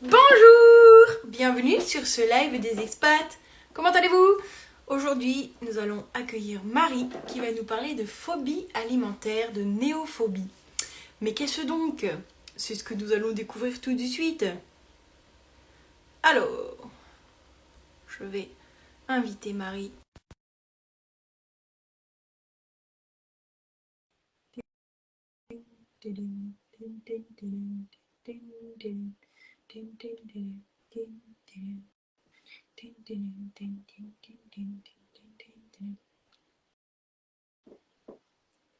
Bonjour! Bienvenue sur ce live des expats. Comment allez-vous? Aujourd'hui, nous allons accueillir Marie qui va nous parler de phobie alimentaire, de néophobie. Mais qu'est-ce donc? C'est ce que nous allons découvrir tout de suite. Alors, je vais inviter Marie.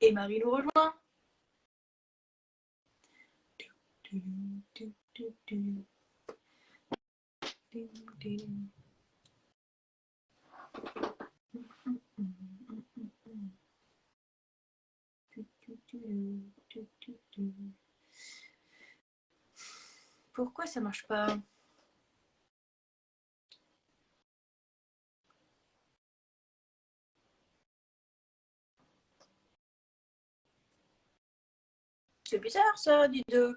Et Marie nous rejoint. Pourquoi ça marche pas? C'est bizarre ça, dis donc.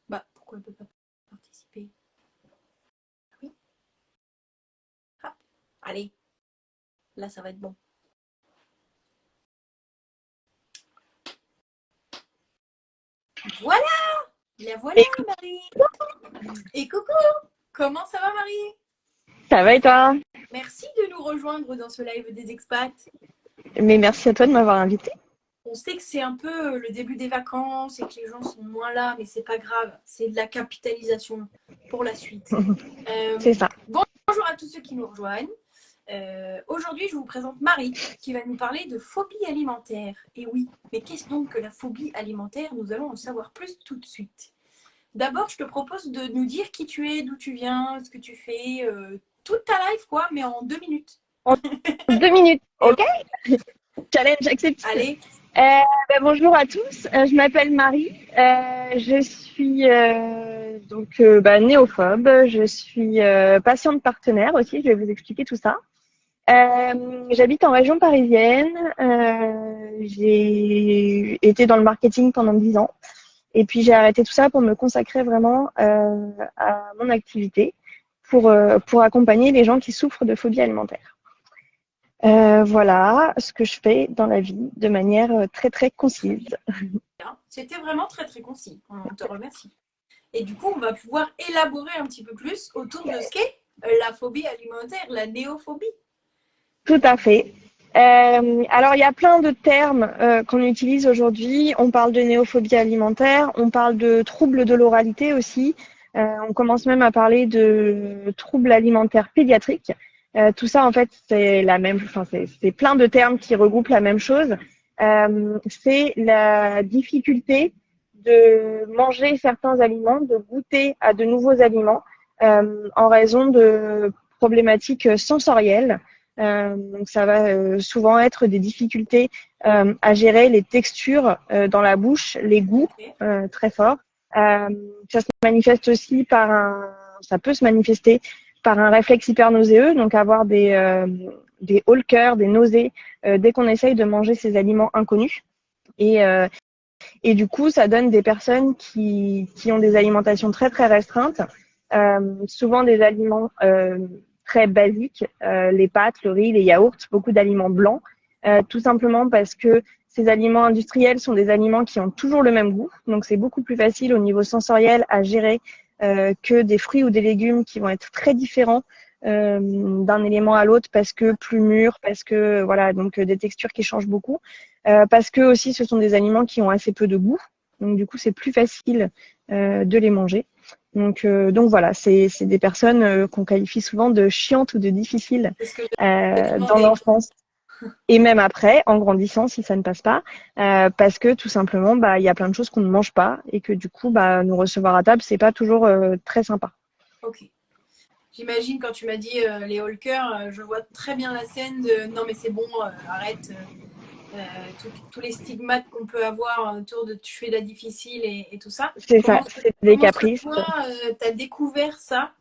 Bah, pourquoi elle peut pas participer? Oui. Ah, allez, là ça va être bon. Voilà! La voilà, Marie! Et coucou! Comment ça va, Marie? Ça va et toi? Merci de nous rejoindre dans ce live des expats. Mais merci à toi de m'avoir invité. On sait que c'est un peu le début des vacances et que les gens sont moins là, mais c'est pas grave. C'est de la capitalisation pour la suite. C'est ça. Bonjour à tous ceux qui nous rejoignent. Aujourd'hui, je vous présente Marie qui va nous parler de phobie alimentaire. Et oui, mais qu'est-ce donc que la phobie alimentaire? Nous allons en savoir plus tout de suite. D'abord, je te propose de nous dire qui tu es, d'où tu viens, ce que tu fais, toute ta life, quoi, mais en 2 minutes. En 2 minutes, Et ok? Challenge accepté. allez, Bonjour à tous, je m'appelle Marie, je suis néophobe, je suis patiente partenaire aussi, je vais vous expliquer tout ça. J'habite en région parisienne, j'ai été dans le marketing pendant 10 ans et puis j'ai arrêté tout ça pour me consacrer vraiment à mon activité pour accompagner les gens qui souffrent de phobie alimentaire. Voilà ce que je fais dans la vie de manière très très concise. c'était vraiment très très concis. On te remercie. Et du coup, on va pouvoir élaborer un petit peu plus autour de ce qu'est la phobie alimentaire, la néophobie. Tout à fait. Alors il y a plein de termes qu'on utilise aujourd'hui. On parle de néophobie alimentaire, on parle de troubles de l'oralité aussi. On commence même à parler de troubles alimentaires pédiatriques. Tout ça en fait c'est la même, enfin c'est plein de termes qui regroupent la même chose. C'est la difficulté de manger certains aliments, de goûter à de nouveaux aliments en raison de problématiques sensorielles. Donc ça va souvent être des difficultés à gérer les textures dans la bouche, les goûts Okay. très forts. Ça se manifeste aussi ça peut se manifester par un réflexe hypernauséeux, donc avoir des hauts le cœur, des nausées dès qu'on essaye de manger ces aliments inconnus. Et du coup, ça donne des personnes qui ont des alimentations très très restreintes, souvent des aliments très basiques, les pâtes, le riz, les yaourts, beaucoup d'aliments blancs, tout simplement parce que ces aliments industriels sont des aliments qui ont toujours le même goût, donc c'est beaucoup plus facile au niveau sensoriel à gérer que des fruits ou des légumes qui vont être très différents d'un élément à l'autre parce que plus mûrs, parce que voilà, donc des textures qui changent beaucoup, parce que aussi ce sont des aliments qui ont assez peu de goût, donc du coup c'est plus facile de les manger. Donc voilà, c'est des personnes qu'on qualifie souvent de chiantes ou de difficiles C'est ce que je vais te dans demander. l'enfance et même après, en grandissant, si ça ne passe pas, parce que tout simplement, il y a plein de choses qu'on ne mange pas et que du coup, nous recevoir à table, c'est pas toujours très sympa. Ok. J'imagine quand tu m'as dit les Hulkers, je vois très bien la scène de non mais c'est bon, arrête. Tous les stigmates qu'on peut avoir autour de tu fais la difficile et tout ça. C'est ça, c'est des Comment est-ce que caprices. toi, tu as découvert ça?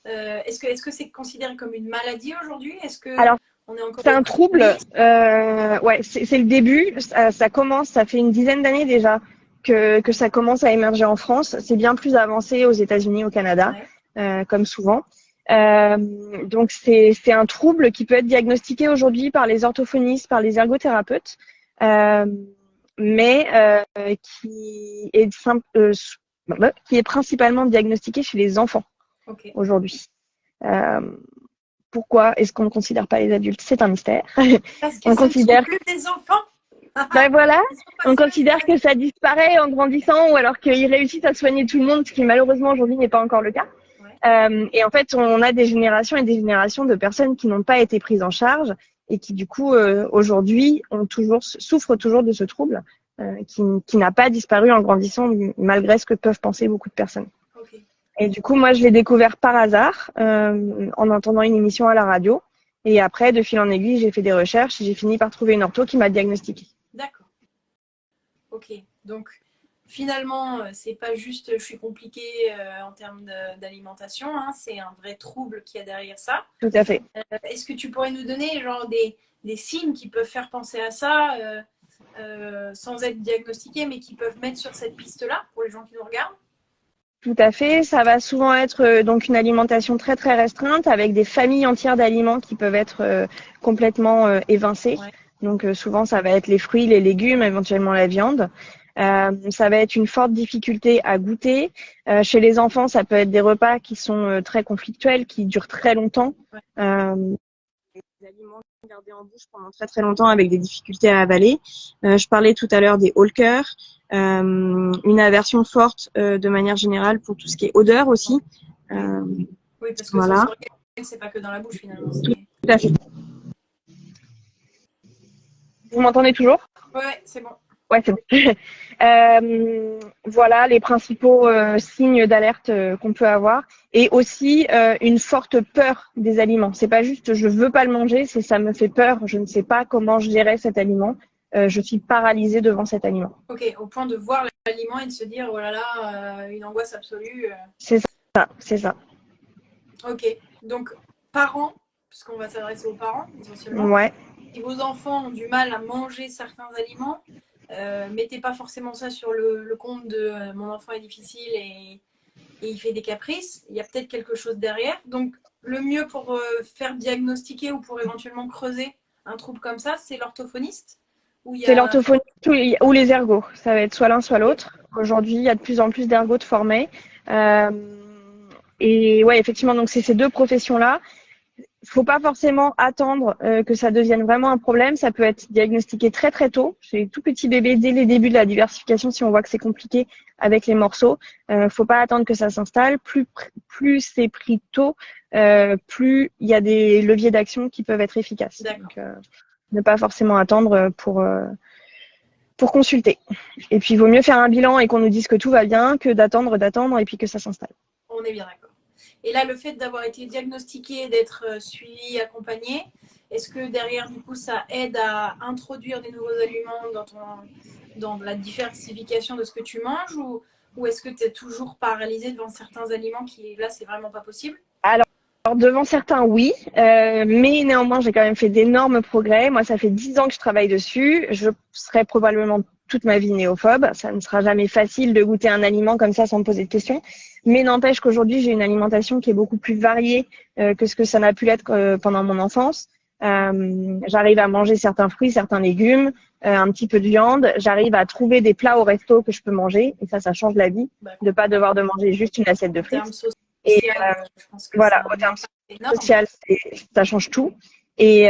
Est-ce que c'est considéré comme une maladie aujourd'hui? Est-ce que Alors On est encore C'est au un trouble. prélude. Ouais, c'est le début. Ça commence. Ça fait une dizaine d'années déjà que ça commence à émerger en France. C'est bien plus avancé aux États-Unis, au Canada, Ouais. comme souvent. Donc c'est un trouble qui peut être diagnostiqué aujourd'hui par les orthophonistes, par les ergothérapeutes, euh, mais qui est principalement diagnostiqué chez les enfants Ok. aujourd'hui. Euh, Pourquoi est-ce qu'on ne considère pas les adultes? C'est un mystère. Parce que On ce ne sont considère, plus des enfants. ben voilà, Ils sont on passés à considère l'âge. que ça disparaît en grandissant ou alors qu'ils réussissent à soigner tout le monde, ce qui malheureusement aujourd'hui n'est pas encore le cas. Ouais. Et en fait, on a des générations et des générations de personnes qui n'ont pas été prises en charge et qui du coup aujourd'hui souffrent toujours de ce trouble qui n'a pas disparu en grandissant malgré ce que peuvent penser beaucoup de personnes. Ok. Et du coup, moi, je l'ai découvert par hasard en entendant une émission à la radio. Et après, de fil en aiguille, j'ai fait des recherches et j'ai fini par trouver une ortho qui m'a diagnostiqué. D'accord. Ok. Donc, finalement, c'est pas juste je suis compliquée en termes d'alimentation, hein, c'est un vrai trouble qu'il y a derrière ça. Tout à fait. Est-ce que tu pourrais nous donner genre des signes qui peuvent faire penser à ça sans être diagnostiqués, mais qui peuvent mettre sur cette piste-là pour les gens qui nous regardent? Tout à fait. Ça va souvent être donc une alimentation très très restreinte avec des familles entières d'aliments qui peuvent être complètement évincés. Ouais. Donc souvent ça va être les fruits, les légumes, éventuellement la viande. Ça va être une forte difficulté à goûter. Chez les enfants, ça peut être des repas qui sont très conflictuels, qui durent très longtemps. Ouais. Des aliments gardés en bouche pendant très très longtemps avec des difficultés à avaler. Je parlais tout à l'heure des Holker. Une aversion forte de manière générale pour tout ce qui est odeur aussi. Oui, parce que Voilà. sensoriel, c'est pas que dans la bouche finalement. Tout à fait. Vous m'entendez toujours? Ouais, c'est bon. Ouais, c'est bon. Voilà les principaux signes d'alerte qu'on peut avoir. Et aussi une forte peur des aliments. C'est pas juste je veux pas le manger, c'est ça me fait peur, je ne sais pas comment je gérer cet aliment. Je suis paralysée devant cet aliment. Ok, au point de voir l'aliment et de se dire oh là là, une angoisse absolue. C'est ça, c'est ça. Ok, donc parents, puisqu'on va s'adresser aux parents essentiellement. Ouais. Si vos enfants ont du mal à manger certains aliments, mettez pas forcément ça sur le compte de mon enfant est difficile et il fait des caprices. Il y a peut-être quelque chose derrière. Donc, le mieux pour faire diagnostiquer ou pour éventuellement creuser un trouble comme ça, c'est l'orthophoniste. C'est l'orthophoniste ou les ergots. Ça va être soit l'un, soit l'autre. Aujourd'hui, il y a de plus en plus d'ergots de formés. Et ouais, effectivement, donc c'est ces deux professions-là. Il faut pas forcément attendre que ça devienne vraiment un problème. Ça peut être diagnostiqué très très tôt, chez les tout petits bébés, dès les débuts de la diversification, si on voit que c'est compliqué avec les morceaux. Faut pas attendre que ça s'installe. Plus c'est pris tôt, plus il y a des leviers d'action qui peuvent être efficaces. Donc, ne pas forcément attendre pour consulter. Et puis, il vaut mieux faire un bilan et qu'on nous dise que tout va bien que d'attendre et puis que ça s'installe. On est bien d'accord. Et là, le fait d'avoir été diagnostiqué, d'être suivi, accompagné, est-ce que derrière, du coup, ça aide à introduire des nouveaux aliments dans la diversification de ce que tu manges ou est-ce que tu es toujours paralysé devant certains aliments qui, là, c'est vraiment pas possible? Alors, devant certains, oui, mais néanmoins, j'ai quand même fait d'énormes progrès. Moi, ça fait 10 ans que je travaille dessus. Je serai probablement toute ma vie néophobe. Ça ne sera jamais facile de goûter un aliment comme ça sans me poser de questions. Mais n'empêche qu'aujourd'hui, j'ai une alimentation qui est beaucoup plus variée que ce que ça n'a pu l'être pendant mon enfance. J'arrive à manger certains fruits, certains légumes, un petit peu de viande. J'arrive à trouver des plats au resto que je peux manger. Et ça change la vie de pas devoir de manger juste une assiette de frites. Et je pense que voilà, au terme social, ça change tout. Et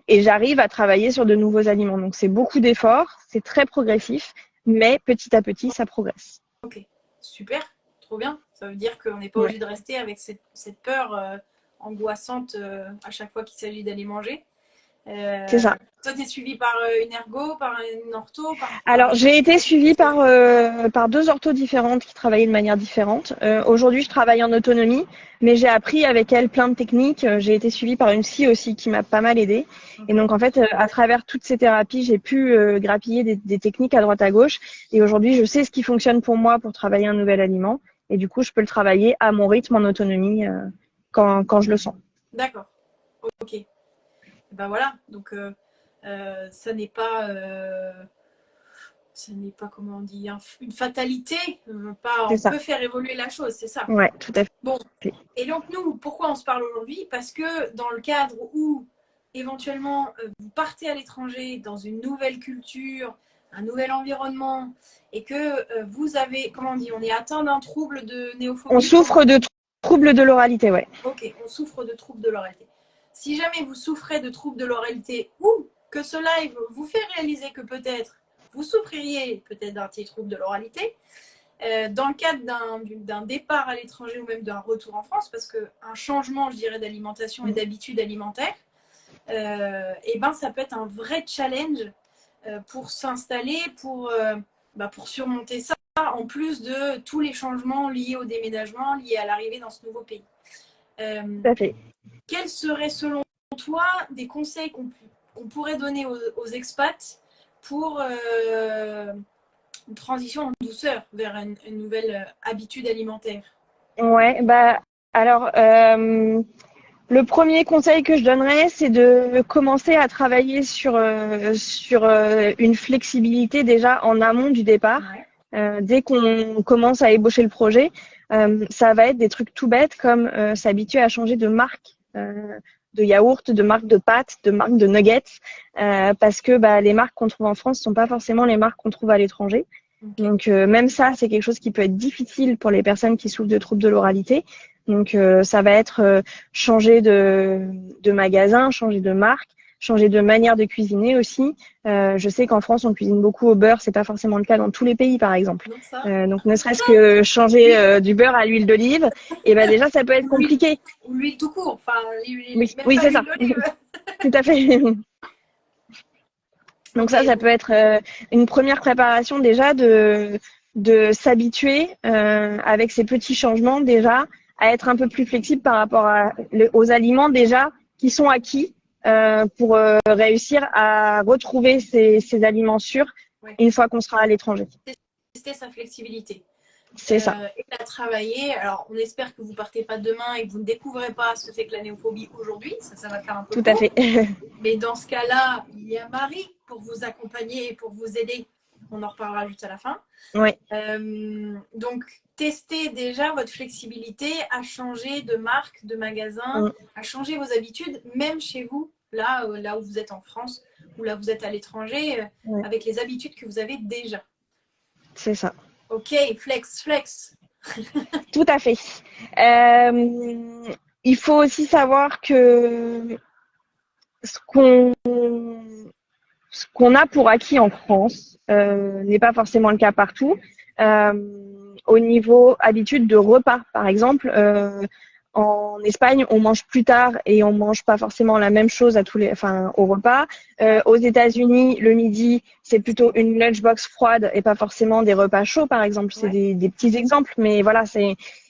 j'arrive à travailler sur de nouveaux aliments. Donc, c'est beaucoup d'efforts, c'est très progressif, mais petit à petit, ça progresse. Ok, super, trop bien. Ça veut dire qu'on n'est pas obligé de rester avec cette peur angoissante à chaque fois qu'il s'agit d'aller manger. C'est ça. Toi, tu es suivie par une ergo, par une ortho Alors, j'ai été suivie par deux orthos différentes qui travaillaient de manière différente. Aujourd'hui, je travaille en autonomie, mais j'ai appris avec elle plein de techniques. J'ai été suivie par une psy aussi qui m'a pas mal aidée. Okay. Et donc, en fait, à travers toutes ces thérapies, j'ai pu grappiller des techniques à droite à gauche. Et aujourd'hui, je sais ce qui fonctionne pour moi pour travailler un nouvel aliment. Et du coup, je peux le travailler à mon rythme, en autonomie, quand je le sens. D'accord. Ok. ben voilà, donc ça n'est pas, comment on dit, une fatalité. On C'est ça. peut faire évoluer la chose, c'est ça. Ouais, tout à Bon, fait. et donc nous, pourquoi on se parle aujourd'hui? Parce que dans le cadre où éventuellement vous partez à l'étranger dans une nouvelle culture, un nouvel environnement, et que vous avez, comment on dit, on est atteint d'un trouble de On néophobie. souffre de troubles de l'oralité, ouais. Ok, on souffre de troubles de l'oralité. Si jamais vous souffrez de troubles de l'oralité ou que ce live vous fait réaliser que peut-être vous souffririez peut-être d'un petit trouble de l'oralité, dans le cadre d'un départ à l'étranger ou même d'un retour en France, parce qu'un changement, je dirais, d'alimentation et d'habitude alimentaire, et ben, ça peut être un vrai challenge pour s'installer, pour surmonter ça, en plus de tous les changements liés au déménagement, liés à l'arrivée dans ce nouveau pays. Tout à fait. Quels seraient selon toi des conseils qu'on pourrait donner aux expats pour une transition en douceur vers une nouvelle habitude alimentaire? Ouais, bah alors le premier conseil que je donnerais, c'est de commencer à travailler sur une flexibilité déjà en amont du départ. Ouais. Dès qu'on commence à ébaucher le projet, ça va être des trucs tout bêtes comme s'habituer à changer de marque de yaourt, de marque de pâtes, de marque de nuggets, parce que bah, les marques qu'on trouve en France sont pas forcément les marques qu'on trouve à l'étranger. Okay. Donc même ça, c'est quelque chose qui peut être difficile pour les personnes qui souffrent de troubles de l'oralité. Donc ça va être changer de magasin, changer de marque, changer de manière de cuisiner aussi. Je sais qu'en France, on cuisine beaucoup au beurre, c'est pas forcément le cas dans tous les pays, par exemple. Donc ne serait-ce que changer du beurre à l'huile d'olive, et ben déjà ça peut être compliqué. Ou l'huile tout court, enfin Oui, c'est ça. Tout à fait. Donc okay. Ça peut être une première préparation déjà de s'habituer avec ces petits changements déjà à être un peu plus flexible par rapport aux aliments déjà qui sont acquis pour réussir à retrouver ces aliments sûrs une fois qu'on sera à l'étranger. Tester sa flexibilité. C'est ça. Et la travailler. Alors, on espère que vous partez pas demain et que vous ne découvrez pas ce que c'est que la néophobie aujourd'hui. Ça va faire un peu Tout à fait. Mais dans ce cas-là, il y a Marie pour vous accompagner et pour vous aider. On en reparlera juste à la fin. Oui. Donc, testez déjà votre flexibilité à changer de marque, de magasin, à changer vos habitudes, même chez vous, là où vous êtes en France ou là où vous êtes à l'étranger, avec les habitudes que vous avez déjà. C'est ça. Ok, flex. Tout à fait. Il faut aussi savoir que ce qu'on a pour acquis en France n'est pas forcément le cas partout. Au niveau habitude de repas, par exemple, en Espagne, on mange plus tard et on mange pas forcément la même chose au repas. Aux États-Unis, le midi, c'est plutôt une lunchbox froide et pas forcément des repas chauds, par exemple. C'est des petits exemples, mais voilà,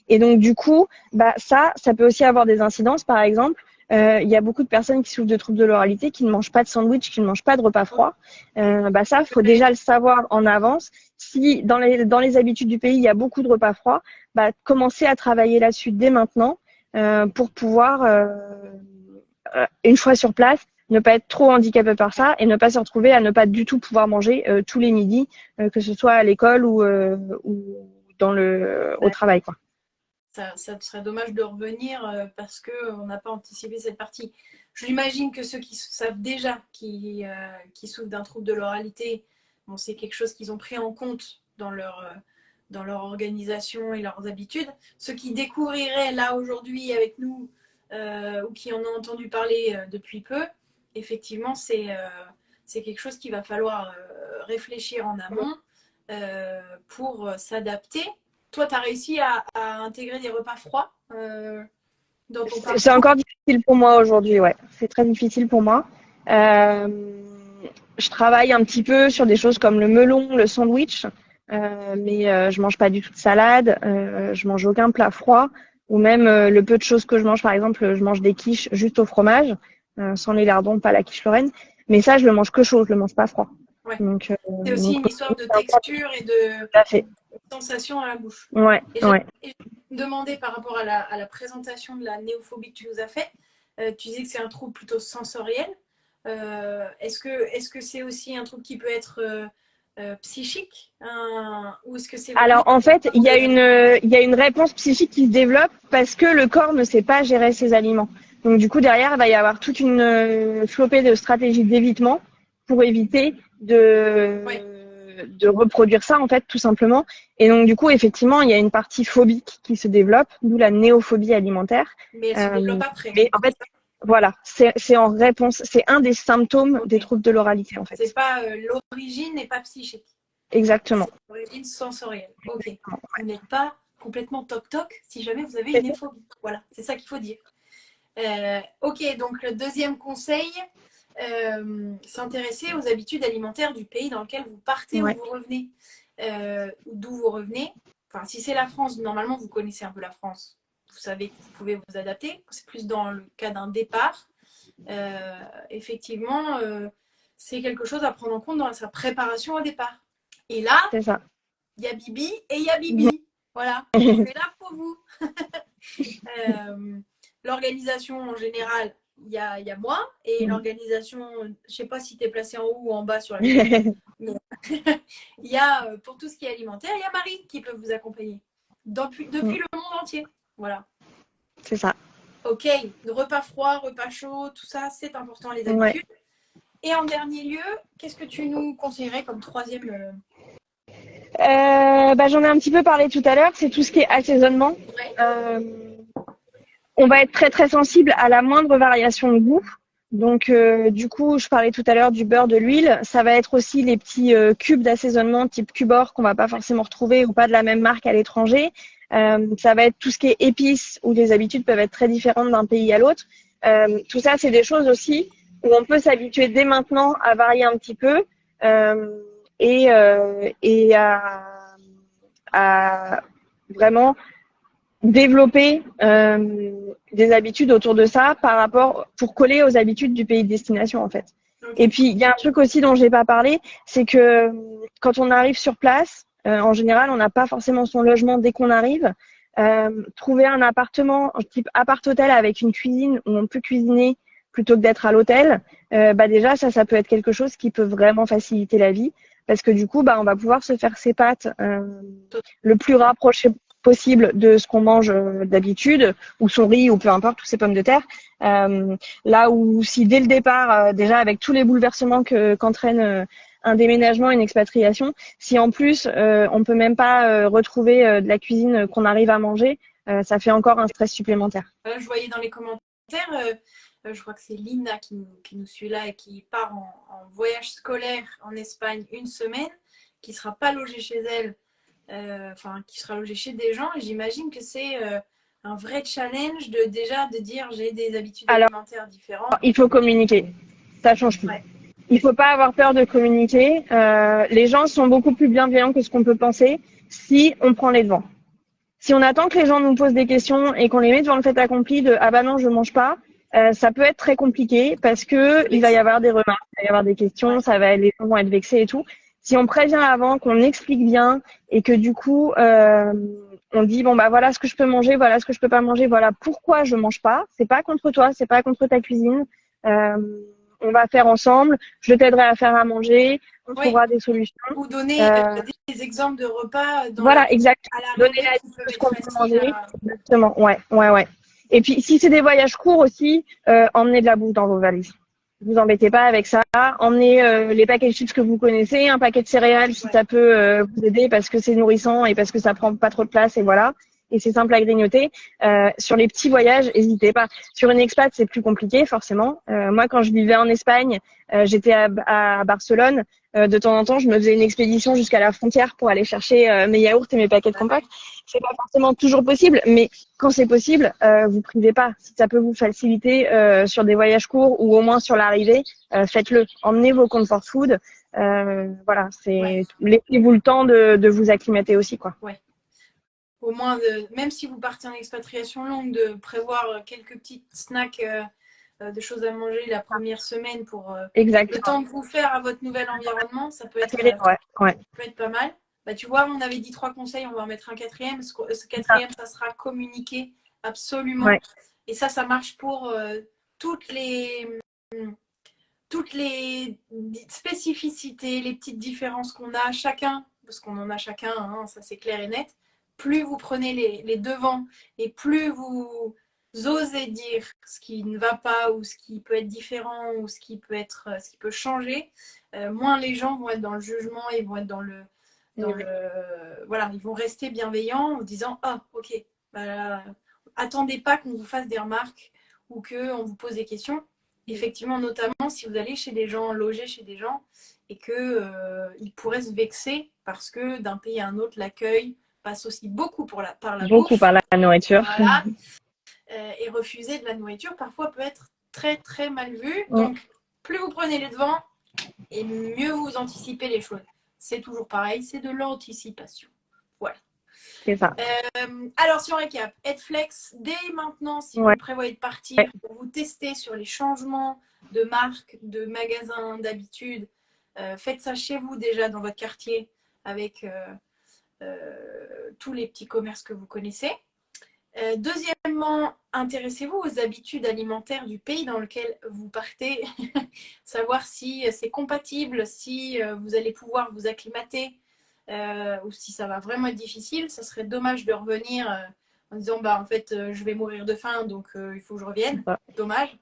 et donc du coup, bah ça peut aussi avoir des incidences. Par exemple, il y a beaucoup de personnes qui souffrent de troubles de l'oralité qui ne mangent pas de sandwich, qui ne mangent pas de repas froid. Ça, faut déjà le savoir en avance. Si dans les habitudes du pays, il y a beaucoup de repas froids, commencer à travailler là-dessus dès maintenant pour pouvoir, une fois sur place, ne pas être trop handicapé par ça et ne pas se retrouver à ne pas du tout pouvoir manger tous les midis, que ce soit à l'école ou au travail, quoi. Ça serait dommage de revenir parce qu'on n'a pas anticipé cette partie. Je l'imagine que ceux qui savent déjà qui souffrent d'un trouble de l'oralité, bon, c'est quelque chose qu'ils ont pris en compte dans leur organisation et leurs habitudes. Ceux qui découvriraient là aujourd'hui avec nous ou qui en ont entendu parler depuis peu, effectivement, c'est quelque chose qu'il va falloir réfléchir en amont pour s'adapter. Toi, tu as réussi à intégrer des repas froids dans ton parcours? C'est encore difficile pour moi aujourd'hui, ouais. C'est très difficile pour moi. Je travaille un petit peu sur des choses comme le melon, le sandwich, mais je mange pas du tout de salade. Je mange aucun plat froid, ou même le peu de choses que je mange, par exemple, je mange des quiches juste au fromage, sans les lardons, pas la quiche Lorraine. Mais ça, je le mange que chaud, je le mange pas froid. Ouais. Donc, c'est aussi une histoire de texture et de sensation à la bouche. Ouais, et je me demandais par rapport à la présentation de la néophobie que tu nous as fait, tu disais que c'est un trouble plutôt sensoriel. Est-ce que c'est aussi un truc qui peut être psychique, ou est-ce que c'est Alors, vraiment... en fait, il y a une réponse psychique qui se développe parce que le corps ne sait pas gérer ses aliments. Donc, du coup, derrière, il va y avoir toute une flopée de stratégies d'évitement pour éviter Ouais, de reproduire ça, en fait, tout simplement. Et donc, du coup, effectivement, il y a une partie phobique qui se développe, d'où la néophobie alimentaire. mais elle se développe après. Mais en fait, voilà, c'est en réponse, c'est un des symptômes Ok. des troubles de l'oralité, en C'est fait. pas l'origine n'est pas psychique. Exactement. C'est l'origine sensorielle. Ok. Vous n'êtes pas complètement toc-toc si jamais vous avez une Ouais. néphobie. Voilà, c'est ça qu'il faut dire. Ok, donc le deuxième conseil, s'intéresser aux habitudes alimentaires du pays dans lequel vous partez ou Ouais. vous revenez. D'où vous revenez. Enfin, si c'est la France, normalement, vous connaissez un peu la France. Vous savez que vous pouvez vous adapter. C'est plus dans le cas d'un départ. Effectivement, c'est quelque chose à prendre en compte dans sa préparation au départ. Et là, C'est ça. il y a Bibi et il y a Bibi. Voilà, on est là pour vous. L'organisation en général, il y a moi. Et l'organisation, je ne sais pas si tu es placé en haut ou en bas sur la vidéo. Mais il y a, pour tout ce qui est alimentaire, il y a Marie qui peut vous accompagner. Depuis le monde entier. Voilà. C'est ça. Ok, repas froid, repas chaud, tout ça, c'est important, les Ouais. habitudes. Et en dernier lieu, qu'est-ce que tu nous conseillerais comme troisième J'en ai un petit peu parlé tout à l'heure, c'est tout ce qui est assaisonnement. On va être très très sensible à la moindre variation de goût. Donc du coup, je parlais tout à l'heure du beurre, de l'huile. Ça va être aussi les petits cubes d'assaisonnement type Cubor qu'on va pas forcément retrouver ou pas de la même marque à l'étranger. Ça va être tout ce qui est épices où les habitudes peuvent être très différentes d'un pays à l'autre. Tout ça, c'est des choses aussi où on peut s'habituer dès maintenant à varier un petit peu et à vraiment développer des habitudes autour de ça par rapport pour coller aux habitudes du pays de destination en fait. Okay. Et puis il y a un truc aussi dont j'ai pas parlé, c'est que quand on arrive sur place, en général, on n'a pas forcément son logement dès qu'on arrive. Trouver un appartement type appart-hôtel avec une cuisine où on peut cuisiner plutôt que d'être à l'hôtel, déjà ça peut être quelque chose qui peut vraiment faciliter la vie parce que du coup on va pouvoir se faire ses pâtes le plus rapproché possible de ce qu'on mange d'habitude, ou son riz, ou peu importe, ou ses pommes de terre. Là où si dès le départ, déjà avec tous les bouleversements qu'entraîne un déménagement, une expatriation, si en plus on peut même pas retrouver de la cuisine qu'on arrive à manger, ça fait encore un stress supplémentaire. Je voyais dans les commentaires, je crois que c'est Lina qui nous suit là et qui part en voyage scolaire en Espagne une semaine, qui ne sera pas logée chez elle, qui sera logée chez des gens. Et j'imagine que c'est un vrai challenge de dire j'ai des habitudes alimentaires différentes. Il faut communiquer, ça change tout. Ouais. Il faut pas avoir peur de communiquer. Les gens sont beaucoup plus bienveillants que ce qu'on peut penser si on prend les devants. Si on attend que les gens nous posent des questions et qu'on les met devant le fait accompli de ah bah non je mange pas, ça peut être très compliqué parce que il va y avoir des remarques, il va y avoir des questions, les gens vont être vexés et tout. Si on prévient avant, qu'on explique bien et que du coup on dit bon bah voilà ce que je peux manger, voilà ce que je peux pas manger, voilà pourquoi je mange pas. C'est pas contre toi, c'est pas contre ta cuisine. On va faire ensemble. Je t'aiderai à faire à manger. On trouvera des solutions. Ou donner des exemples de repas dans voilà, exact. Donner la liste de ce qu'on peut manger. Exactement. Ouais. Et puis, si c'est des voyages courts aussi, emmenez de la bouffe dans vos valises. Vous embêtez pas avec ça. Emmenez les paquets de chips que vous connaissez, un paquet de céréales si ça peut vous aider parce que c'est nourrissant et parce que ça prend pas trop de place et voilà. Et c'est simple à grignoter. Sur les petits voyages, n'hésitez pas. Sur une expat, c'est plus compliqué, forcément. Moi, quand je vivais en Espagne, j'étais à Barcelone. De temps en temps, je me faisais une expédition jusqu'à la frontière pour aller chercher mes yaourts et mes paquets de compacts. C'est pas forcément toujours possible, mais quand c'est possible, vous privez pas. Si ça peut vous faciliter sur des voyages courts ou au moins sur l'arrivée, faites-le. Emmenez vos comfort food. Voilà, laissez-vous le temps de vous acclimater aussi, quoi. Ouais. Au moins, même si vous partez en expatriation longue, de prévoir quelques petits snacks, de choses à manger la première semaine pour le temps de vous faire à votre nouvel environnement, ça peut être, peut être pas mal. Bah, tu vois, on avait dit 3 conseils, on va en mettre un quatrième. Ce quatrième, ça sera communiquer absolument. Ouais. Et ça marche pour toutes les toutes les spécificités, les petites différences qu'on a chacun, parce qu'on en a chacun, hein, ça c'est clair et net, plus vous prenez les devants et plus vous osez dire ce qui ne va pas ou ce qui peut être différent ou ce qui peut changer, moins les gens vont être dans le jugement et vont être voilà, ils vont rester bienveillants en disant ah ok, bah, attendez pas qu'on vous fasse des remarques ou qu'on vous pose des questions. Effectivement, notamment si vous allez chez des gens, loger chez des gens et qu'ils pourraient se vexer parce que d'un pays à un autre, l'accueil passe aussi beaucoup par la bouffe, par la nourriture. Voilà. Et refuser de la nourriture parfois peut être très très mal vu. Donc plus vous prenez les devants et mieux vous anticipez les choses. C'est toujours pareil, c'est de l'anticipation. Voilà. C'est ça. Alors, si on récap, Edflex, dès maintenant, si vous prévoyez de partir, pour vous tester sur les changements de marque, de magasin, d'habitude, faites ça chez vous déjà dans votre quartier avec tous les petits commerces que vous connaissez. Deuxièmement, intéressez-vous aux habitudes alimentaires du pays dans lequel vous partez, savoir si c'est compatible, si vous allez pouvoir vous acclimater. Ou si ça va vraiment être difficile, ça serait dommage de revenir en disant bah en fait je vais mourir de faim donc il faut que je revienne. Dommage.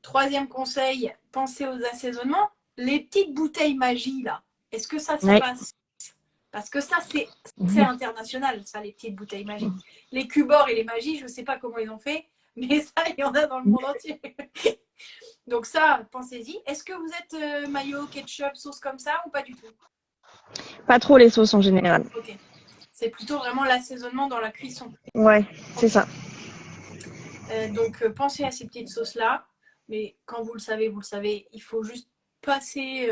Troisième conseil, pensez aux assaisonnements. Les petites bouteilles magie là, est-ce que ça passe? Parce que ça c'est international, ça, les petites bouteilles magiques. Les Cubor et les magies, je ne sais pas comment ils ont fait, mais ça il y en a dans le monde entier. Donc ça, pensez-y. Est-ce que vous êtes mayo, ketchup, sauce comme ça ou pas du tout? Pas trop les sauces en général. Ok. C'est plutôt vraiment l'assaisonnement dans la cuisson. Ouais, c'est ça. Donc, pensez à ces petites sauces-là. Mais quand vous le savez, il faut juste passer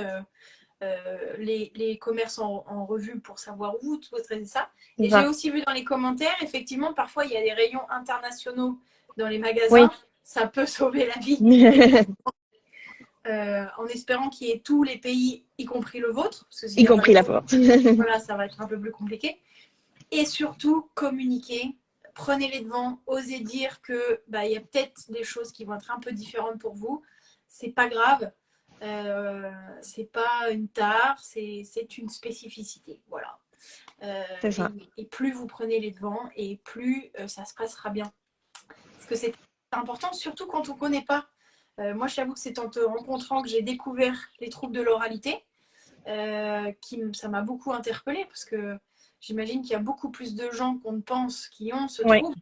les commerces en revue pour savoir où vous traitez ça. Et j'ai aussi vu dans les commentaires, effectivement, parfois, il y a des rayons internationaux dans les magasins. Oui. Ça peut sauver la vie. En espérant qu'il y ait tous les pays, y compris le vôtre. Parce que y compris la porte. Voilà, ça va être un peu plus compliqué. Et surtout, communiquer. Prenez les devants. Osez dire que y a peut-être des choses qui vont être un peu différentes pour vous. C'est pas grave. C'est pas une tare. C'est une spécificité. Voilà. C'est ça. Et plus vous prenez les devants et plus ça se passera bien. Parce que c'est important, surtout quand on ne connaît pas. Moi, je t'avoue que c'est en te rencontrant que j'ai découvert les troubles de l'oralité. Ça m'a beaucoup interpellée parce que j'imagine qu'il y a beaucoup plus de gens qu'on ne pense qui ont ce trouble.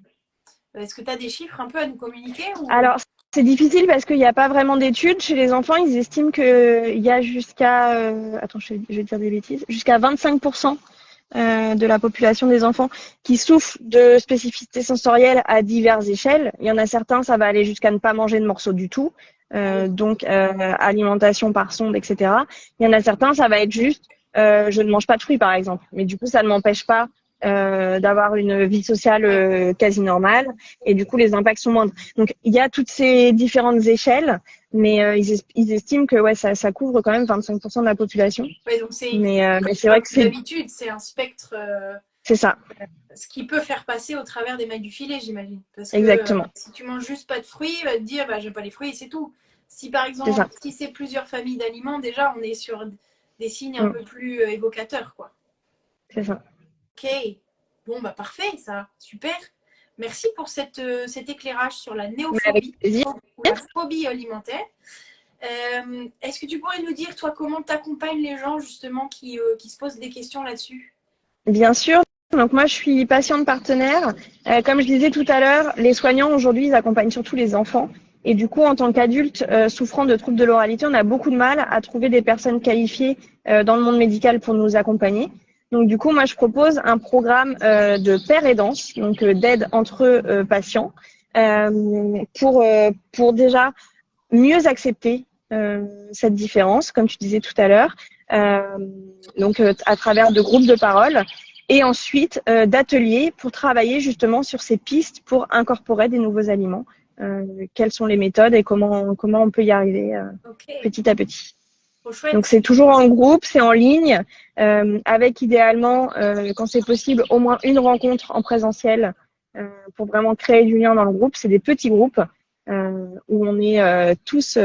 Est-ce que tu as des chiffres un peu à nous communiquer ou... Alors, c'est difficile parce qu'il n'y a pas vraiment d'études. Chez les enfants, ils estiment qu'il y a jusqu'à... attends, je vais dire des bêtises. Jusqu'à 25% de la population des enfants qui souffrent de spécificités sensorielles à diverses échelles. Il y en a certains, ça va aller jusqu'à ne pas manger de morceaux du tout, donc alimentation par sonde, etc. Il y en a certains, ça va être juste je ne mange pas de fruits, par exemple. Mais du coup, ça ne m'empêche pas d'avoir une vie sociale quasi normale et du coup, les impacts sont moindres. Donc, il y a toutes ces différentes échelles, mais ils estiment que ça couvre quand même 25% de la population. Ouais, donc mais c'est vrai que c'est... D'habitude, c'est un spectre... c'est ça. Ce qui peut faire passer au travers des mailles du filet, j'imagine. Parce que exactement. Si tu manges juste pas de fruits, il va te dire j'aime pas les fruits et c'est tout. Si par exemple, si c'est plusieurs familles d'aliments, déjà, on est sur des signes un peu plus évocateurs, quoi. C'est ça. Ok. Bon, parfait, ça. Super. Merci pour cet éclairage sur la néophobie ou la phobie alimentaire. Est-ce que tu pourrais nous dire, toi, comment tu accompagnes les gens, justement, qui se posent des questions là-dessus? Bien sûr. Donc moi, je suis patiente partenaire. Comme je disais tout à l'heure, les soignants, aujourd'hui, ils accompagnent surtout les enfants. Et du coup, en tant qu'adulte souffrant de troubles de l'oralité, on a beaucoup de mal à trouver des personnes qualifiées dans le monde médical pour nous accompagner. Donc du coup, moi, je propose un programme de pair aidance, donc d'aide entre patients, pour déjà mieux accepter cette différence, comme tu disais tout à l'heure, donc à travers de groupes de parole. Et ensuite, d'ateliers pour travailler justement sur ces pistes pour incorporer des nouveaux aliments. Quelles sont les méthodes et comment on peut y arriver petit à petit. Donc, c'est toujours en groupe, c'est en ligne, avec idéalement, quand c'est possible, au moins une rencontre en présentiel pour vraiment créer du lien dans le groupe. C'est des petits groupes. où on est tous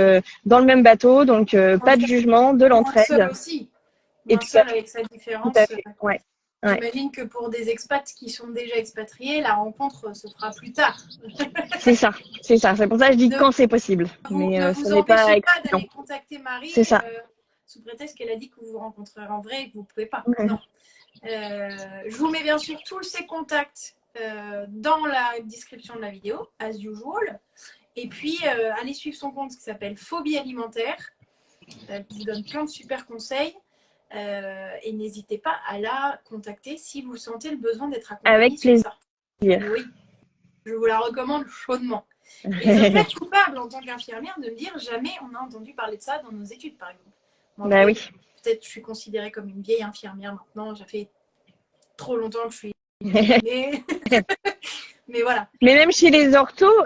dans le même bateau, donc pas de jugement, de Moins seul l'entraide. aussi. Et Moins tout à seul fait, avec sa tout différence. à fait. Ouais. Ouais. J'imagine que pour des expats qui sont déjà expatriés, la rencontre se fera plus tard. C'est ça, c'est ça. C'est pour ça que je dis Ne quand c'est possible, ne mais ce vous n'est pas empêchez pas excluant. d'aller contacter C'est Marie ça. sous prétexte qu'elle a dit que vous vous rencontrerez en vrai et que vous ne pouvez pas. Non. Je vous mets bien sûr tous ses contacts dans la description de la vidéo, as usual. Et puis, allez suivre son compte qui s'appelle Phobie alimentaire, qui vous donne plein de super conseils. Et n'hésitez pas à la contacter si vous sentez le besoin d'être accompagné Avec sur plaisir. ça. Oui, je vous la recommande chaudement. Et je plaide coupable en tant qu'infirmière de me dire jamais on a entendu parler de ça dans nos études, par exemple. Bon, Bah après, oui. peut-être je suis considérée comme une vieille infirmière maintenant. Ça fait trop longtemps que je suis. Mais voilà. Mais même chez les orthos,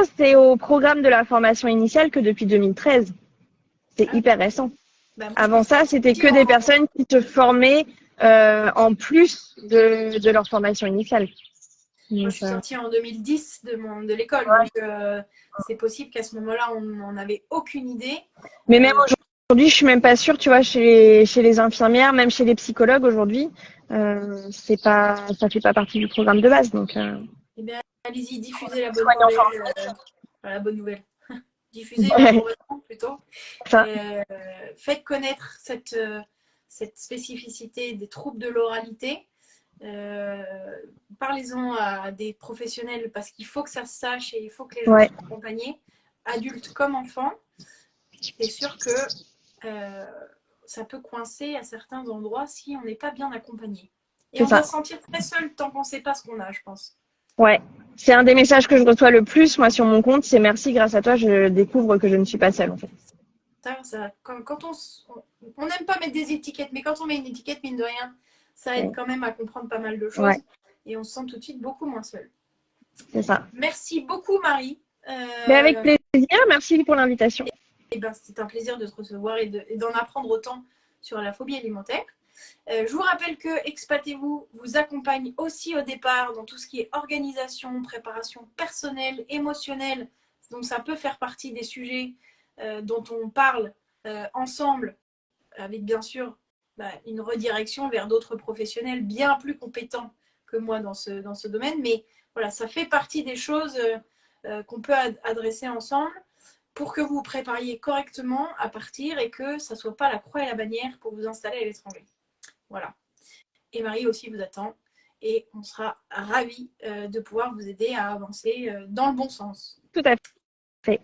c'est au programme de la formation initiale que depuis 2013. C'est hyper récent. Bah, moi, Avant ça, c'était que des personnes qui se formaient en plus de leur formation initiale. Moi, je suis sortie en 2010 de l'école, donc c'est possible qu'à ce moment-là, on n'en avait aucune idée. Mais même aujourd'hui, je suis même pas sûre, tu vois, chez les infirmières, même chez les psychologues aujourd'hui, ça fait pas partie du programme de base. Donc, eh bien, allez-y, diffusez la bonne nouvelle. La bonne nouvelle. Diffusez l'information plutôt. Faites connaître cette spécificité des troubles de l'oralité. Parlez-en à des professionnels parce qu'il faut que ça se sache et il faut que les gens soient accompagnés, adultes comme enfants. C'est sûr que ça peut coincer à certains endroits si on n'est pas bien accompagné. Et on va se sentir très seul tant qu'on ne sait pas ce qu'on a, je pense. Ouais, c'est un des messages que je reçois le plus, moi, sur mon compte. C'est merci, grâce à toi, je découvre que je ne suis pas seule, en fait. Quand on n'aime pas mettre des étiquettes, mais quand on met une étiquette, mine de rien, ça aide quand même à comprendre pas mal de choses. Et on se sent tout de suite beaucoup moins seul. C'est ça. Merci beaucoup, Marie. Mais avec plaisir, merci pour l'invitation. C'est un plaisir de te recevoir et d'en apprendre autant sur la phobie alimentaire. Je vous rappelle que Expatez-vous vous accompagne aussi au départ dans tout ce qui est organisation, préparation personnelle, émotionnelle. Donc ça peut faire partie des sujets dont on parle ensemble, avec bien sûr une redirection vers d'autres professionnels bien plus compétents que moi dans ce domaine. Mais voilà, ça fait partie des choses qu'on peut adresser ensemble pour que vous vous prépariez correctement à partir et que ça ne soit pas la croix et la bannière pour vous installer à l'étranger. Voilà. Et Marie aussi vous attend et on sera ravis de pouvoir vous aider à avancer dans le bon sens. Tout à fait.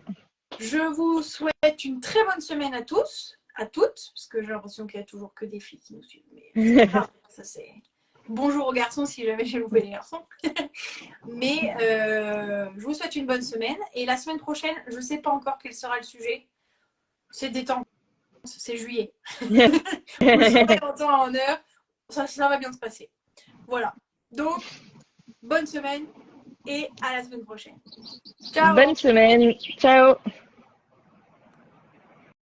Je vous souhaite une très bonne semaine à tous, à toutes, parce que j'ai l'impression qu'il n'y a toujours que des filles qui nous suivent. Mais ça c'est bonjour aux garçons si jamais j'ai loupé les garçons. Mais je vous souhaite une bonne semaine et la semaine prochaine, je ne sais pas encore quel sera le sujet. C'est détente, c'est juillet. Vous le saurez en temps en heure. Ça va bien se passer. Voilà. Donc, bonne semaine et à la semaine prochaine. Ciao. Bonne semaine. Ciao.